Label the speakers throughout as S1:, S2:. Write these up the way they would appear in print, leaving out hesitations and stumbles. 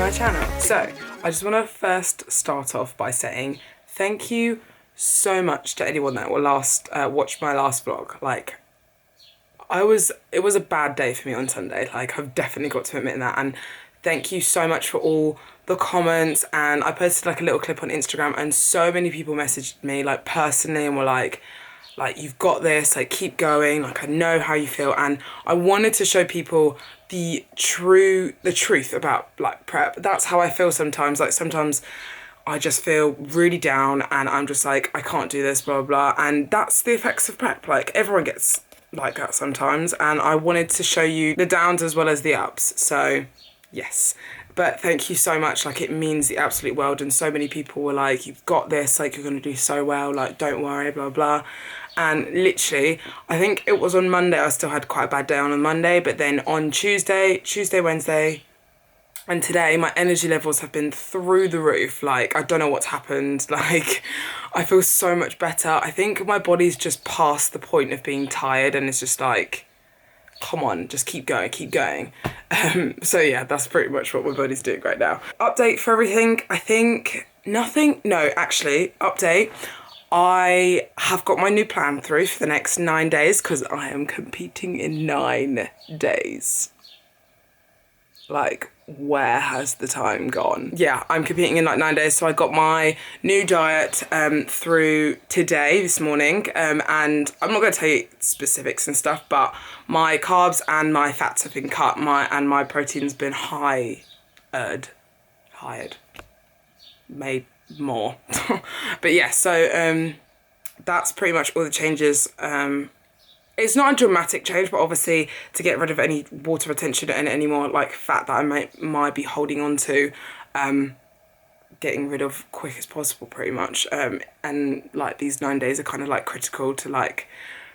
S1: my channel. So I just want to first start off by saying thank you so much to anyone that will watch my last vlog. Like, it was a bad day for me on Sunday. Like, I've definitely got to admit that, and thank you so much for all the comments. And I posted like a little clip on Instagram, and so many people messaged me like personally and were like you've got this, like keep going, like I know how you feel. And I wanted to show people the truth about like prep. That's how I feel sometimes. Like sometimes I just feel really down and I'm just like, I can't do this, blah blah blah. And that's the effects of prep. Like everyone gets like that sometimes, and I wanted to show you the downs as well as the ups. So yes, but thank you so much. Like, it means the absolute world, and so many people were like, you've got this, like you're gonna do so well, like don't worry, blah blah. And literally, I think it was on Monday, I still had quite a bad day on Monday, but then on Tuesday, Wednesday, and today, my energy levels have been through the roof. Like, I don't know what's happened. Like, I feel so much better. I think my body's just past the point of being tired, and it's just like, come on, just keep going, keep going. So yeah, that's pretty much what my body's doing right now. Update for everything, I think nothing. No, actually, update. I have got my new plan through for the next 9 days because I am competing in 9 days. Like, where has the time gone? Yeah, I'm competing in like 9 days. So I got my new diet through today, this morning. And I'm not going to tell you specifics and stuff, but my carbs and my fats have been cut, and my protein's been hired, made more. But yeah, so that's pretty much all the changes. It's not a dramatic change, but obviously to get rid of any water retention and any more like fat that I might be holding on to, getting rid of quick as possible pretty much. And like these 9 days are kind of like critical to like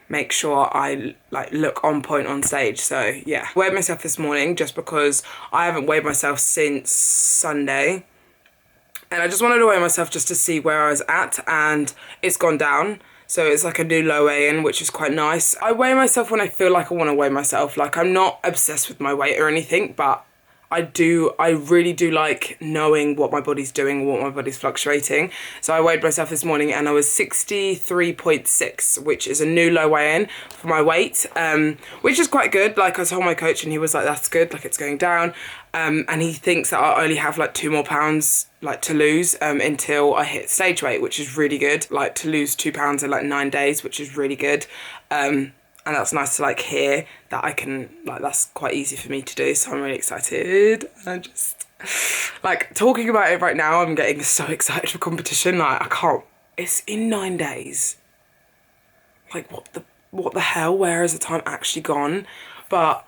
S1: make sure I like look on point on stage. So yeah, weighed myself this morning just because I haven't weighed myself since Sunday. And I just wanted to weigh myself just to see where I was at, and it's gone down. So it's like a new low weigh-in, which is quite nice. I weigh myself when I feel like I want to weigh myself. Like, I'm not obsessed with my weight or anything, but I really do like knowing what my body's doing, what my body's fluctuating. So I weighed myself this morning and I was 63.6, which is a new low weigh-in for my weight, which is quite good. Like, I told my coach and he was like, that's good, like it's going down. And he thinks that I'll only have like 2 more pounds like to lose until I hit stage weight, which is really good. Like, to lose 2 pounds in like 9 days, which is really good. And that's nice to like hear that I can, like, that's quite easy for me to do. So I'm really excited. I'm just like talking about it right now. I'm getting so excited for competition. Like, I can't, it's in 9 days. Like, what the hell? Where has the time actually gone? But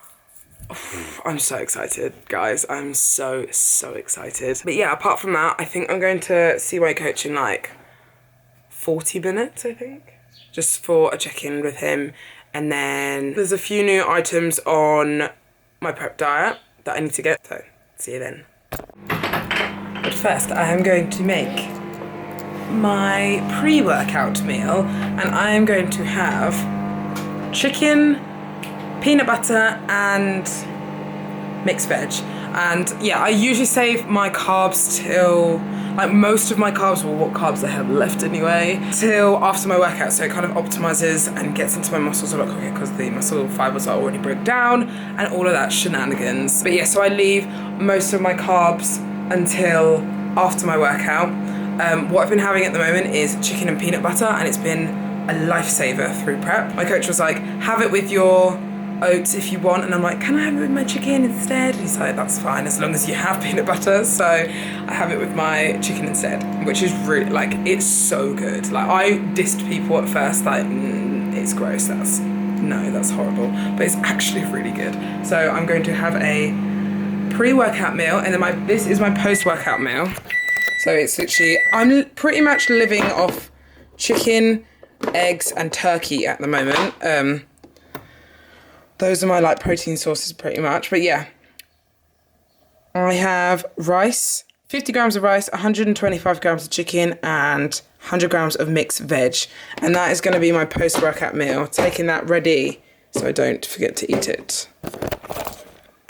S1: I'm so excited, guys. I'm so excited. But yeah, apart from that, I think I'm going to see my coach in like 40 minutes, I think, just for a check-in with him. And then there's a few new items on my prep diet that I need to get, so see you then. But first, I am going to make my pre-workout meal, and I am going to have chicken, peanut butter and mixed veg. And yeah, I usually save my carbs till, like, most of my carbs, well, what carbs I have left anyway, till after my workout. So it kind of optimizes and gets into my muscles a lot quicker because the muscle fibers are already broke down and all of that shenanigans. But yeah, so I leave most of my carbs until after my workout. What I've been having at the moment is chicken and peanut butter, and it's been a lifesaver through prep. My coach was like, have it with your oats if you want, and I'm like, can I have it with my chicken instead? And he's like, that's fine as long as you have peanut butter. So I have it with my chicken instead, which is really, like, it's so good. Like, I dissed people at first, like, it's gross, that's horrible, but it's actually really good. So I'm going to have a pre-workout meal, and then this is my post-workout meal. So it's literally, I'm pretty much living off chicken, eggs and turkey at the moment. Those are my like protein sources pretty much. But yeah, I have rice, 50 grams of rice, 125 grams of chicken and 100 grams of mixed veg. And that is going to be my post-workout meal, taking that ready so I don't forget to eat it.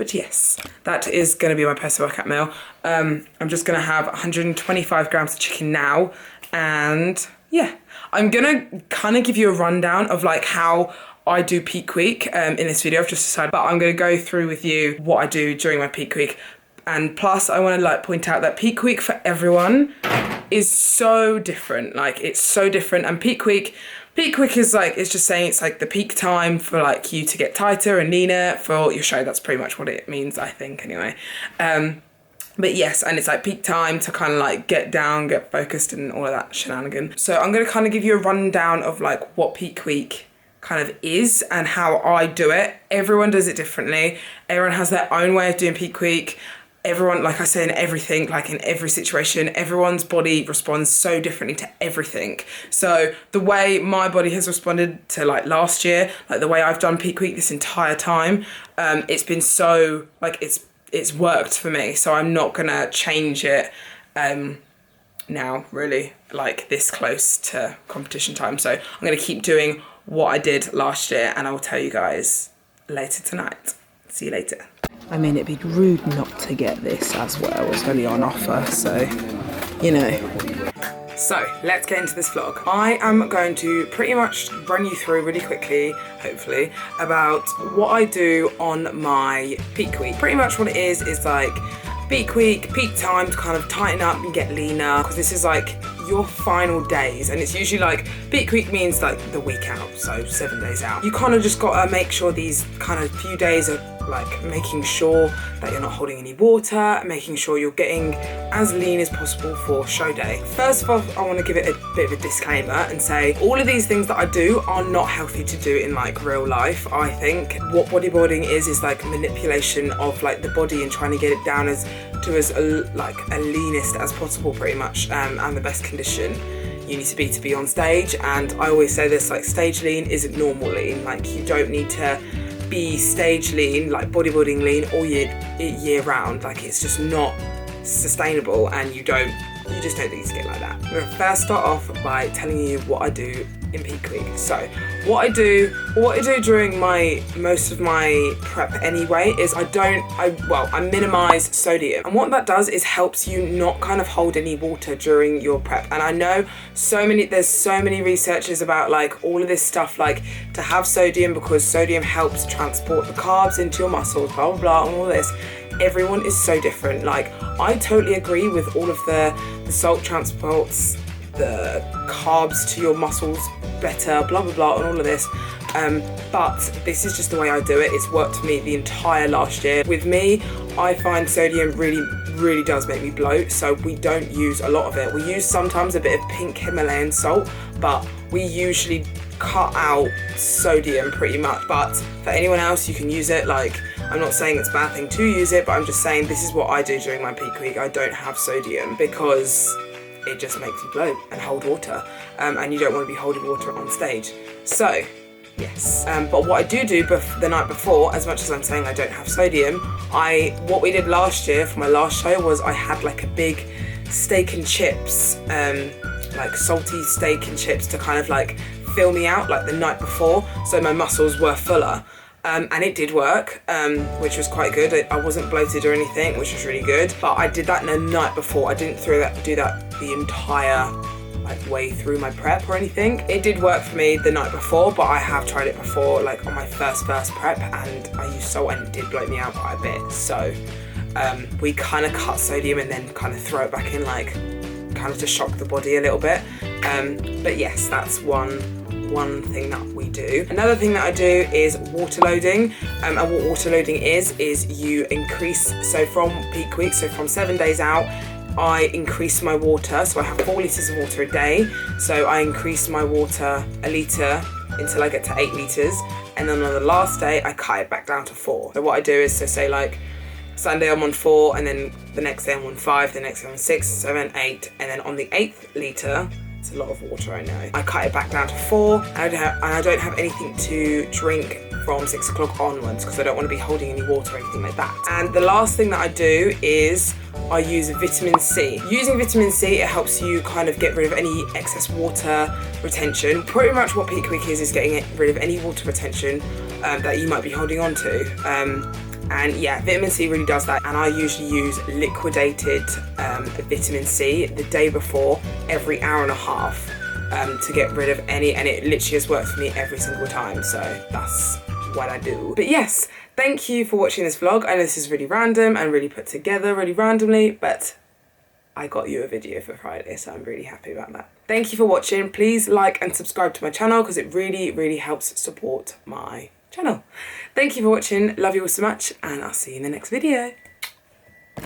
S1: But yes, that is going to be my post-workout meal. I'm just going to have 125 grams of chicken now. And yeah, I'm going to kind of give you a rundown of like how I do peak week in this video. I've just decided, but I'm going to go through with you what I do during my peak week. And plus I want to like point out that peak week for everyone is so different. Like it's so different. And peak week is like, it's just saying it's like the peak time for like you to get tighter and leaner for your show. That's pretty much what it means, I think, anyway. But yes, and it's like peak time to kind of like get down, get focused and all of that shenanigan. So I'm going to kind of give you a rundown of like what peak week kind of is and how I do it. Everyone does it differently. Everyone has their own way of doing peak week. Everyone, like I say, in everything, like in every situation, everyone's body responds so differently to everything. So the way my body has responded to like last year, like the way I've done peak week this entire time, it's been so like it's worked for me. So I'm not gonna change it now, really, like this close to competition time. So I'm gonna keep doing what I did last year, and I will tell you guys later tonight. See you later. I mean, it'd be rude not to get this as well. It's only on offer, so, you know. So, let's get into this vlog. I am going to pretty much run you through really quickly, hopefully, about what I do on my peak week. Pretty much what it is like peak week, peak time to kind of tighten up and get leaner, because this is like your final days, and it's usually like peak week means like the week out, so 7 days out. You kind of just gotta make sure these kind of few days are like making sure that you're not holding any water, making sure you're getting as lean as possible for show day. First of all, I want to give it a bit of a disclaimer and say all of these things that I do are not healthy to do in like real life. I think what bodybuilding is like manipulation of like the body and trying to get it down as leanest as possible, pretty much, and the best condition you need to be on stage. And I always say this, like, stage lean isn't normal lean. Like, you don't need to be stage lean, like bodybuilding lean, all year round. Like, it's just not sustainable, and you just don't need to get like that. I'm gonna first start off by telling you what I do in peak week. So what I do during most of my prep anyway is I minimize sodium, and what that does is helps you not kind of hold any water during your prep. And I know there's so many researchers about like all of this stuff, like to have sodium, because sodium helps transport the carbs into your muscles, blah blah blah, and all this. Everyone is so different. Like, I totally agree with all of the salt transports the carbs to your muscles better, blah blah blah, and all of this, but this is just the way I do it. It's worked for me the entire last year. With me, I find sodium really does make me bloat, so we don't use a lot of it. We use sometimes a bit of pink Himalayan salt, but we usually cut out sodium pretty much. But for anyone else, you can use it. Like, I'm not saying it's a bad thing to use it, but I'm just saying this is what I do during my peak week. I don't have sodium because it just makes you bloat and hold water, and you don't want to be holding water on stage. So yes, but what I do the night before, as much as I'm saying I don't have sodium, what we did last year for my last show was I had like a big steak and chips, like salty steak and chips to kind of like fill me out like the night before, so my muscles were fuller. And it did work, which was quite good. I wasn't bloated or anything, which was really good. But I did that in the night before. I didn't do that the entire like way through my prep or anything. It did work for me the night before, but I have tried it before, like on my first prep, and I used salt and it did bloat me out quite a bit. So we kind of cut sodium and then kind of throw it back in, like kind of to shock the body a little bit. But yes, that's one thing that we do. Another thing that I do is water loading, and what water loading is you increase, so from peak week, so from 7 days out, I increase my water. So I have 4 litres of water a day, so I increase my water a litre until I get to 8 litres, and then on the last day I cut it back down to 4. So what I do is, so say like Sunday I'm on 4, and then the next day I'm on 5, the next day I'm on 6, 7, 8, and then on the 8th litre, it's a lot of water, I know, I cut it back down to 4, and I don't have anything to drink from 6 o'clock onwards, because I don't want to be holding any water or anything like that. And the last thing that I do is I use vitamin C. Using vitamin C, it helps you kind of get rid of any excess water retention. Pretty much what peak week is getting rid of any water retention that you might be holding on to. And yeah, vitamin C really does that, and I usually use liquidated vitamin C the day before, every hour and a half, to get rid of any, and it literally has worked for me every single time, so that's what I do. But yes, thank you for watching this vlog. I know this is really random and really put together really randomly, but I got you a video for Friday, so I'm really happy about that. Thank you for watching. Please like and subscribe to my channel because it really, really helps support my channel. Thank you for watching. Love you all so much, and I'll see you in the next video.